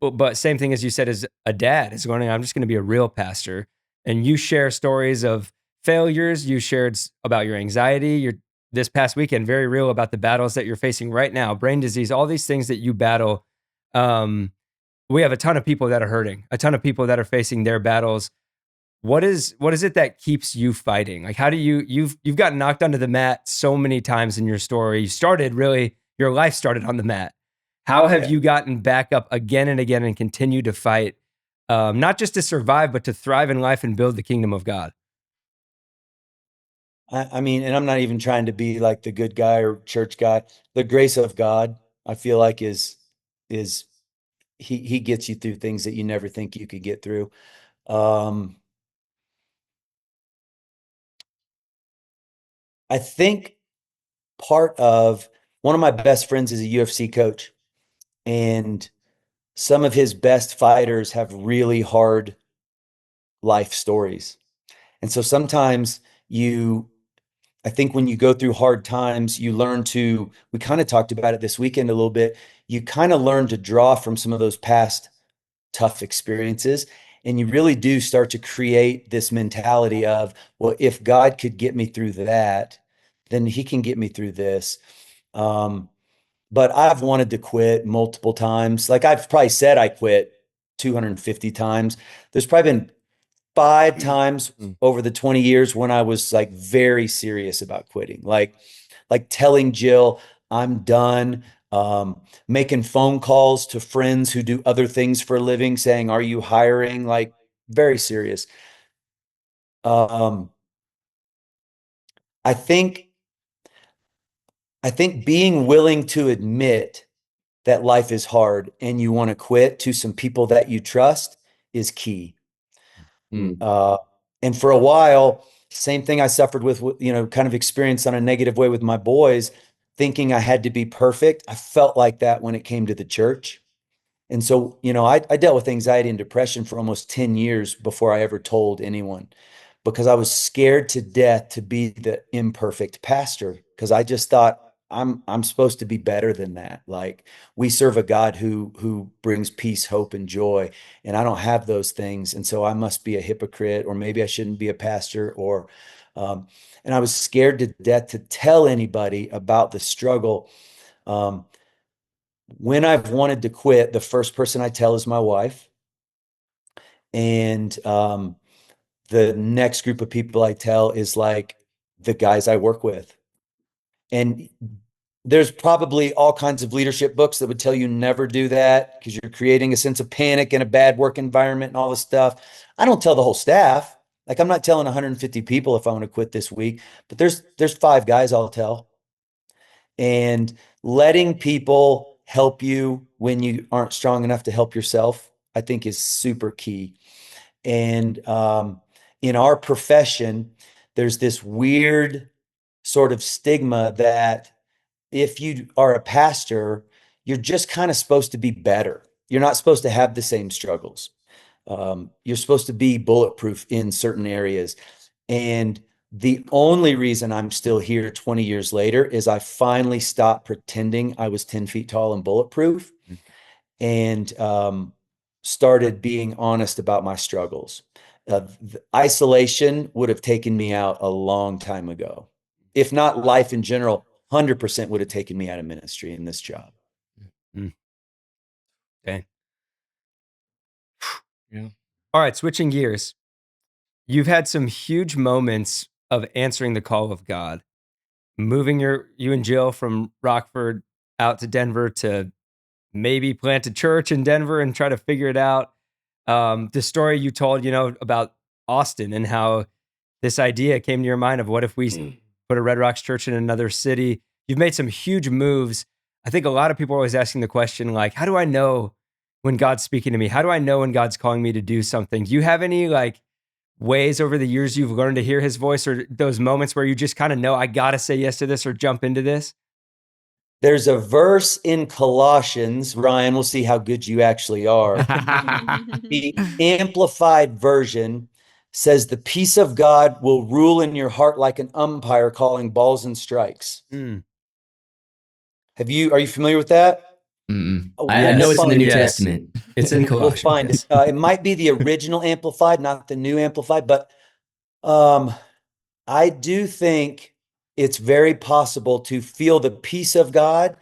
but same thing as you said as a dad is going, I'm just going to be a real pastor. And you share stories of failures. You shared about your anxiety, your this past weekend, very real about the battles that you're facing right now, brain disease, all these things that you battle. We have a ton of people that are hurting, a ton of people that are facing their battles. What is it that keeps you fighting? Like, how do you've gotten knocked onto the mat so many times in your story. Your life started on the mat. How have you gotten back up again and again and continue to fight, not just to survive, but to thrive in life and build the kingdom of God? I mean, and I'm not even trying to be like the good guy or church guy. The grace of God, I feel like is he gets you through things that you never think you could get through. I think part of one of my best friends is a UFC coach, and some of his best fighters have really hard life stories. And so sometimes I think when you go through hard times, you learn to, we kind of talked about it this weekend a little bit, you kind of learn to draw from some of those past tough experiences. And you really do start to create this mentality of, well, if God could get me through that, then he can get me through this. But I've wanted to quit multiple times. Like, I've probably said I quit 250 times. There's probably been 5 times over the 20 years when I was like very serious about quitting, like telling Jill I'm done, making phone calls to friends who do other things for a living, saying, are you hiring? Like, very serious. Um, I think being willing to admit that life is hard and you want to quit to some people that you trust is key. And for a while, same thing I suffered with, kind of experienced on a negative way with my boys, thinking I had to be perfect. I felt like that when it came to the church. And so, I dealt with anxiety and depression for almost 10 years before I ever told anyone, because I was scared to death to be the imperfect pastor, because I just thought I'm supposed to be better than that. Like we serve a God who brings peace, hope, and joy, and I don't have those things, and so I must be a hypocrite, or maybe I shouldn't be a pastor, or and I was scared to death to tell anybody about the struggle. Um, when I've wanted to quit, the first person I tell is my wife, and the next group of people I tell is like the guys I work with. And there's probably all kinds of leadership books that would tell you never do that because you're creating a sense of panic in a bad work environment and all this stuff. I don't tell the whole staff. Like I'm not telling 150 people if I want to quit this week, but there's 5 guys I'll tell. And letting people help you when you aren't strong enough to help yourself, I think is super key. And in our profession, there's this weird sort of stigma that if you are a pastor, you're just kind of supposed to be better. You're not supposed to have the same struggles. You're supposed to be bulletproof in certain areas. And the only reason I'm still here 20 years later is I finally stopped pretending I was 10 feet tall and bulletproof and started being honest about my struggles. Isolation would have taken me out a long time ago. If not life in general, 100% would have taken me out of ministry in this job. Okay. Yeah. All right, switching gears. You've had some huge moments of answering the call of God, moving you and Jill from Rockford out to Denver to maybe plant a church in Denver and try to figure it out. The story you told, about Austin and how this idea came to your mind of what if we put a Red Rocks church in another city. You've made some huge moves. I think a lot of people are always asking the question, like, how do I know when God's speaking to me? How do I know when God's calling me to do something? Do you have any ways over the years you've learned to hear his voice, or those moments where you just kind of know, I got to say yes to this or jump into this? There's a verse in Colossians, Ryan, we'll see how good you actually are. The amplified version says the peace of God will rule in your heart like an umpire calling balls and strikes. Are you familiar with that? Oh, I know it's in the New Testament. It's in Colossians. We'll find it. It might be the original amplified, not the new amplified, but I do think it's very possible to feel the peace of God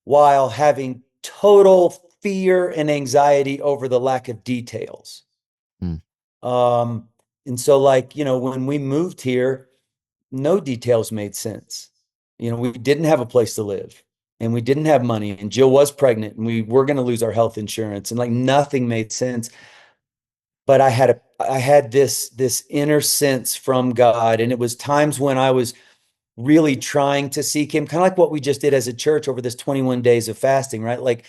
while having total fear and anxiety over the lack of details. And so when we moved here, no details made sense. We didn't have a place to live and we didn't have money, and Jill was pregnant and we were going to lose our health insurance, and nothing made sense. But I had this inner sense from God, and it was times when I was really trying to seek him, kind of like what we just did as a church over this 21 days of fasting, right? Like,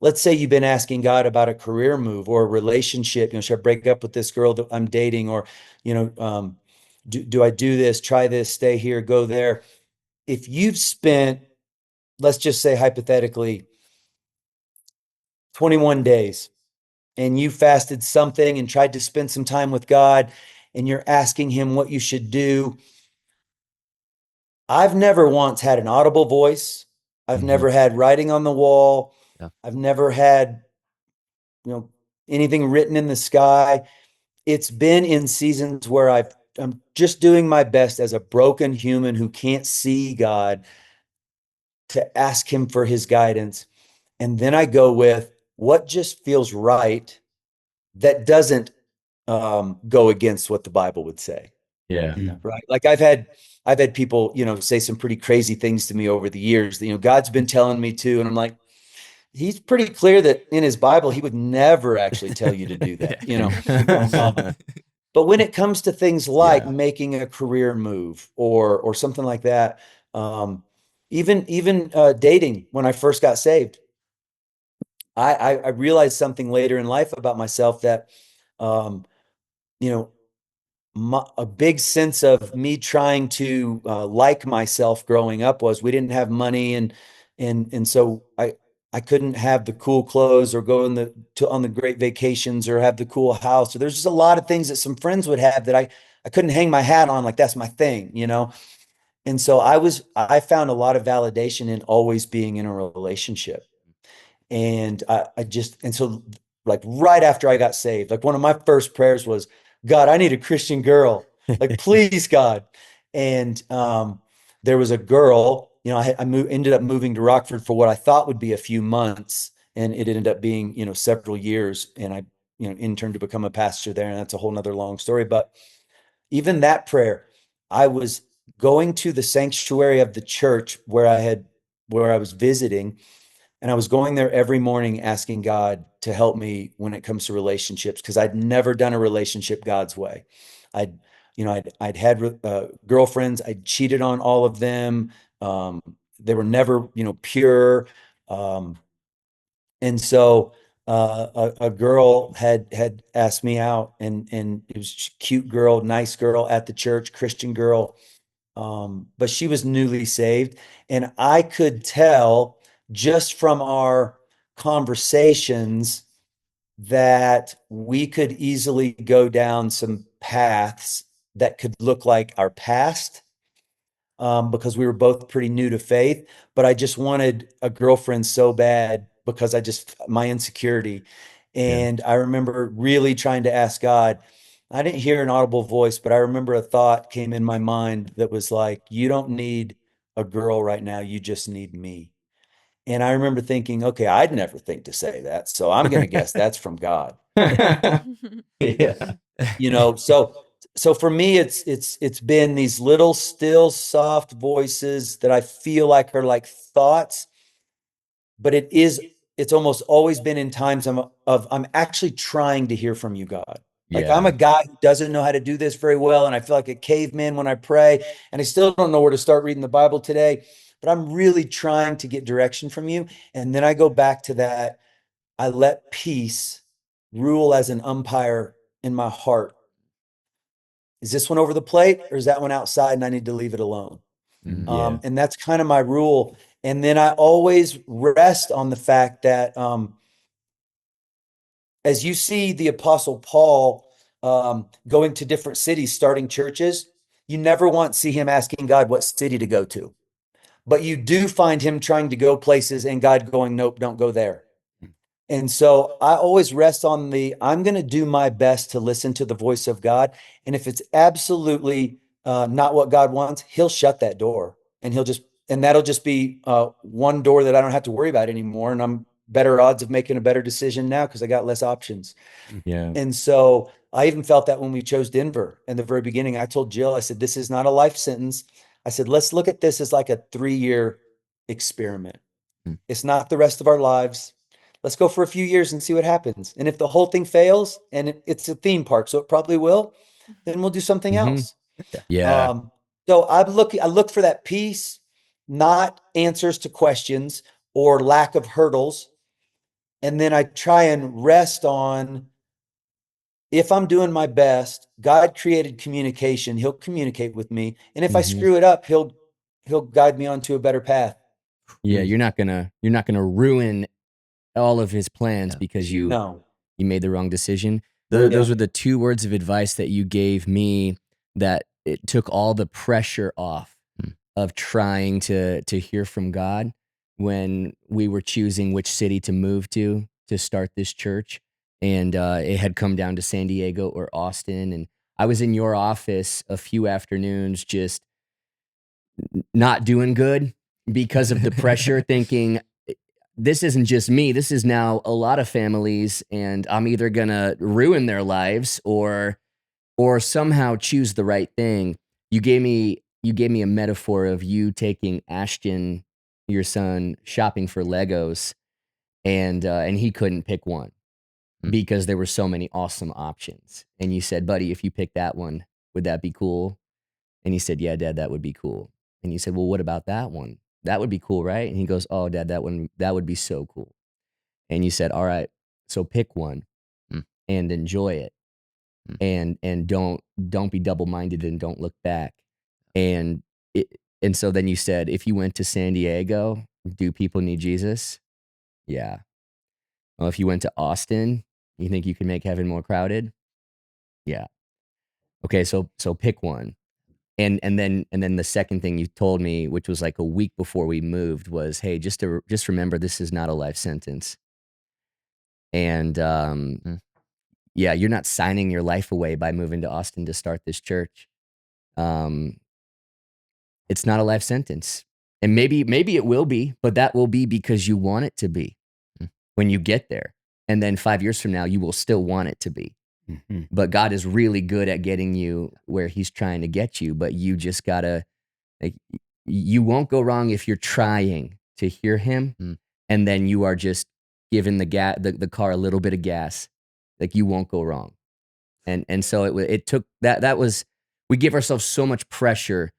let's say you've been asking God about a career move or a relationship, should I break up with this girl that I'm dating, or, do I do this, try this, stay here, go there? If you've spent, let's just say hypothetically, 21 days and you fasted something and tried to spend some time with God and you're asking him what you should do, I've never once had an audible voice. I've never had writing on the wall. Yeah. I've never had, anything written in the sky. It's been in seasons where I'm just doing my best as a broken human who can't see God to ask him for his guidance. And then I go with what just feels right that doesn't go against what the Bible would say. Yeah. Right. Like I've had people, say some pretty crazy things to me over the years that, God's been telling me to, and I'm like, he's pretty clear that in his Bible, he would never actually tell you to do that, But when it comes to things like making a career move or something like that, even dating, when I first got saved, I realized something later in life about myself that, a big sense of me trying to like myself growing up was we didn't have money, and so I couldn't have the cool clothes or go on the great vacations or have the cool house. So there's just a lot of things that some friends would have that I couldn't hang my hat on, like that's my thing, And so I found a lot of validation in always being in a relationship. And and so like right after I got saved, like one of my first prayers was, God, I need a Christian girl. Like, please, God. And there was a girl, you know, ended up moving to Rockford for what I thought would be a few months. And it ended up being, you know, several years. And I, you know, interned to become a pastor there. And that's a whole nother long story. But even that prayer, I was going to the sanctuary of the church where I was visiting, and I was going there every morning asking God to help me when it comes to relationships, because I'd never done a relationship God's way. I'd, you know, I'd had girlfriends, I'd cheated on all of them. They were never, you know, pure. Um, and so a girl had asked me out, and it was a cute girl, nice girl at the church, Christian girl. But she was newly saved, and I could tell just from our conversations that we could easily go down some paths that could look like our past, because we were both pretty new to faith. But I just wanted a girlfriend so bad because my insecurity. And I remember really trying to ask God. I didn't hear an audible voice, but I remember a thought came in my mind that was like, you don't need a girl right now. You just need me. And I remember thinking, okay, I'd never think to say that. So I'm going to guess that's from God. Yeah. You know, so for me, it's been these little still soft voices that I feel like are like thoughts, but it's almost always been in times of I'm actually trying to hear from you, God. Like, I'm a guy who doesn't know how to do this very well, and I feel like a caveman when I pray, and I still don't know where to start reading the Bible today, but I'm really trying to get direction from you. And then I go back to that. I let peace rule as an umpire in my heart. Is this one over the plate, or is that one outside and I need to leave it alone? Yeah. And that's kind of my rule. And then I always rest on the fact that, as you see the Apostle Paul going to different cities, starting churches, you never once see him asking God what city to go to. But you do find him trying to go places and God going, nope, don't go there. And so I always rest on I'm going to do my best to listen to the voice of God. And if it's absolutely not what God wants, he'll shut that door, and that'll just be one door that I don't have to worry about anymore. And I'm better odds of making a better decision now because I got less options. Yeah. And so I even felt that when we chose Denver in the very beginning. I told Jill, I said, this is not a life sentence. I said, let's look at this as like a 3-year experiment. It's not the rest of our lives. Let's go for a few years and see what happens. And if the whole thing fails, and it's a theme park, so it probably will, then we'll do something else. Yeah. So I look for that peace, not answers to questions or lack of hurdles. And then I try and rest on, if I'm doing my best, God created communication. He'll communicate with me. And if I screw it up, he'll guide me onto a better path. Yeah. You're not gonna ruin all of his plans because you No. made the wrong decision. Yeah. Those were the 2 words of advice that you gave me, that it took all the pressure off of trying to hear from God when we were choosing which city to move to start this church. And it had come down to San Diego or Austin. And I was in your office a few afternoons just not doing good because of the pressure, thinking, this isn't just me. This is now a lot of families, and I'm either gonna ruin their lives or somehow choose the right thing. You gave me a metaphor of you taking Ashton, your son, shopping for Legos, and he couldn't pick one because there were so many awesome options. And you said, buddy, if you pick that one, would that be cool? And he said, yeah, Dad, that would be cool. And you said, well, what about that one? That would be cool, right? And he goes, oh, Dad, that would be so cool. And you said, all right, so pick one and enjoy it. And don't be double-minded and don't look back. And so then you said, if you went to San Diego, do people need Jesus? Yeah. Well, if you went to Austin, you think you could make heaven more crowded? Yeah. Okay, so pick one. And then the second thing you told me, which was like a week before we moved, was, hey, just remember, this is not a life sentence. And yeah, you're not signing your life away by moving to Austin to start this church. It's not a life sentence. And maybe it will be, but that will be because you want it to be when you get there. And then 5 years from now, you will still want it to be. Mm-hmm. But God is really good at getting you where he's trying to get you. But you just gotta, like, you won't go wrong if you're trying to hear him. And then you are just giving the car a little bit of gas. Like, you won't go wrong. And so it took that was, we give ourselves so much pressure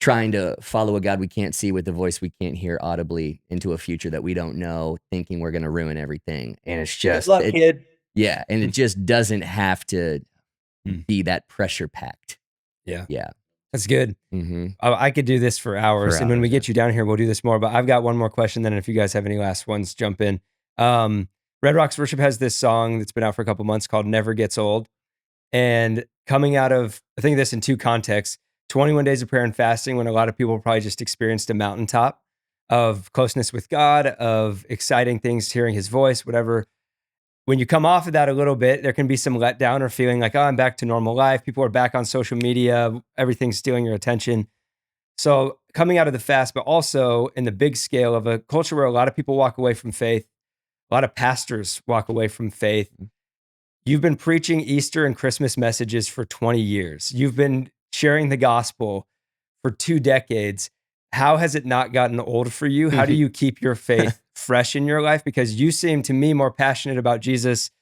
trying to follow a God we can't see with the voice we can't hear audibly into a future that we don't know, thinking we're going to ruin everything. And it's just, Good luck, kid. Yeah. And it just doesn't have to be that pressure packed. Yeah. Yeah. That's good. Mm-hmm. I could do this for hours. For And when we hours, get you down here, we'll do this more. But I've got one more question. Then if you guys have any last ones, jump in. Red Rocks Worship has this song that's been out for a couple months called Never Gets Old. And coming out of, I think of this in two contexts, 21 days of prayer and fasting, when a lot of people probably just experienced a mountaintop of closeness with God, of exciting things, hearing his voice, whatever. When you come off of that a little bit, there can be some letdown or feeling like, oh, I'm back to normal life. People are back on social media. Everything's stealing your attention. So coming out of the fast, but also in the big scale of a culture where a lot of people walk away from faith, a lot of pastors walk away from faith. You've been preaching Easter and Christmas messages for 20 years. You've been sharing the gospel for 2 decades. How has it not gotten old for you? How do you keep your faith fresh in your life? Because you seem to me more passionate about Jesus,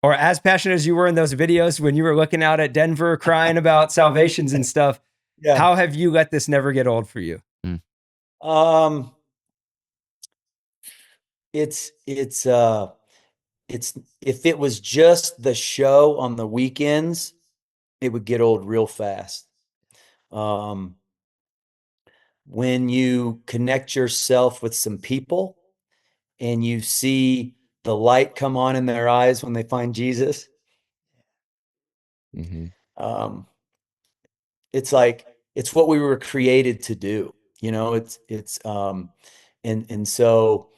or as passionate as you were in those videos when you were looking out at Denver crying about salvations and stuff. Yeah. How have you let this never get old for you? It's if it was just the show on the weekends, it would get old real fast. When you connect yourself with some people and you see the light come on in their eyes when they find Jesus, it's like, it's what we were created to do. You know, and so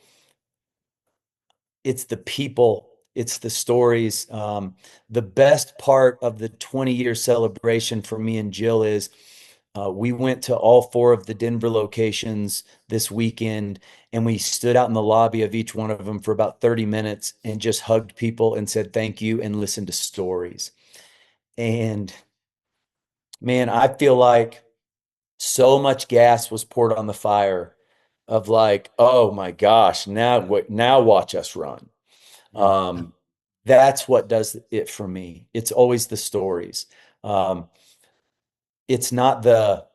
it's the people, it's the stories. The best part of the 20-year celebration for me and Jill is we went to all 4 of the Denver locations this weekend, and we stood out in the lobby of each one of them for about 30 minutes and just hugged people and said thank you and listened to stories. And man, I feel like so much gas was poured on the fire of like, oh my gosh, now watch us run. That's what does it for me. It's always the stories. It's not the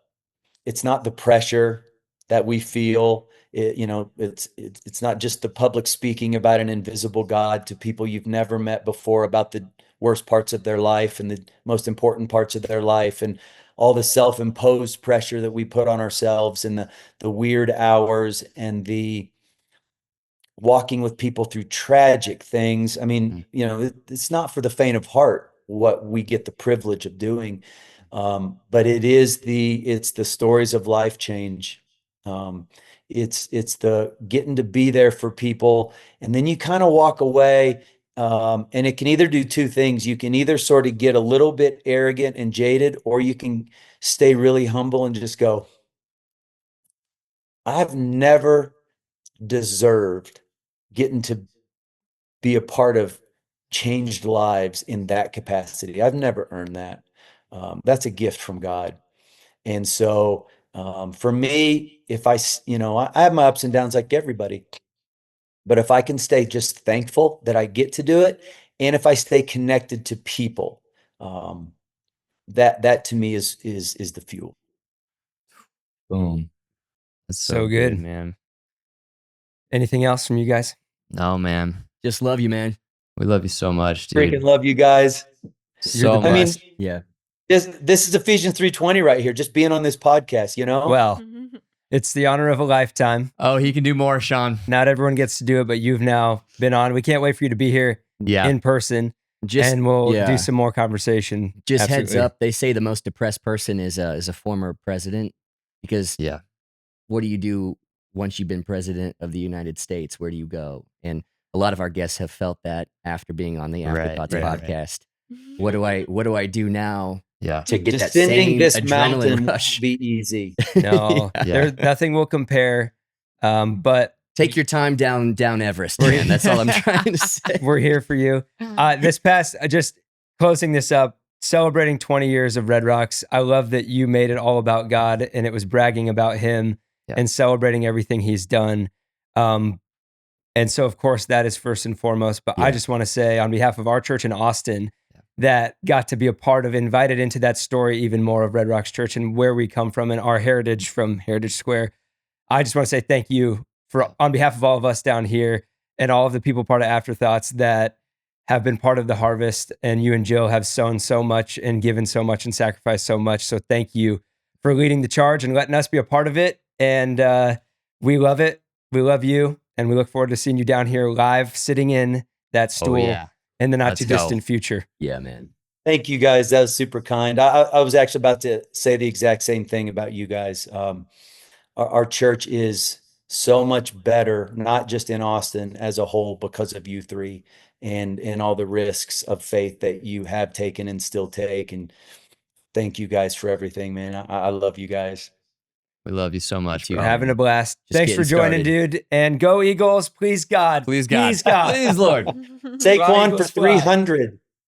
pressure that we feel. It's not just the public speaking about an invisible God to people you've never met before about the worst parts of their life and the most important parts of their life, and all the self-imposed pressure that we put on ourselves, and the weird hours, and the walking with people through tragic things. I mean, it's not for the faint of heart what we get the privilege of doing. But it's the stories of life change. It's the getting to be there for people. And then you kind of walk away. And it can either do 2 things. You can either sort of get a little bit arrogant and jaded, or you can stay really humble and just go, I've never deserved getting to be a part of changed lives in that capacity. I've never earned that. That's a gift from God. And so for me, if I have my ups and downs like everybody, but if I can stay just thankful that I get to do it, and if I stay connected to people, that to me is the fuel. Boom. That's So good, man. Anything else from you guys? No, man. Just love you, man. We love you so much, dude. Freaking love you guys. So much. I mean, Yeah. This is Ephesians 3:20 right here, just being on this podcast, Well, it's the honor of a lifetime. Oh, he can do more, Shawn. Not everyone gets to do it, but you've now been on. We can't wait for you to be here Yeah. in person. and we'll yeah. do some more conversation. Just heads Absolutely. up, they say the most depressed person is a former president, because Yeah. what do you do once you've been president of the United States? Where do you go? And a lot of our guests have felt that after being on the Right, Afterthoughts right. podcast. What do I do now Yeah. to get that Descending same this adrenaline mountain rush? won't be easy. No, Yeah. nothing will compare. But Take your time down Everest, man. That's all I'm trying to say. we're here for you. This past, just closing this up, celebrating 20 years of Red Rocks. I love that you made it all about God and it was bragging about him and celebrating everything he's done. And so, of course, that is first and foremost. But I just want to say, on behalf of our church in Austin, that got to be a part of, invited into that story even more of Red Rocks Church and where we come from and our heritage from Heritage Square. I just want to say thank you on behalf of all of us down here and all of the people part of Afterthoughts that have been part of the harvest. And you and Jill have sown so much and given so much and sacrificed so much. So thank you for leading the charge and letting us be a part of it. And we love it. We love you. And we look forward to seeing you down here live, sitting in that stool in the not too distant future. Yeah, man. Thank you guys. That was super kind. I was actually about to say the exact same thing about you guys. Our church is so much better, not just in Austin as a whole, because of you three and all the risks of faith that you have taken and still take. And thank you guys for everything, man. I love you guys. We love you so much. You bro. Having a blast. Just Thanks for getting joining, started. dude. And go Eagles. Please God. Please God. Please God. Please Lord. Saquon Eagles for fly. 300.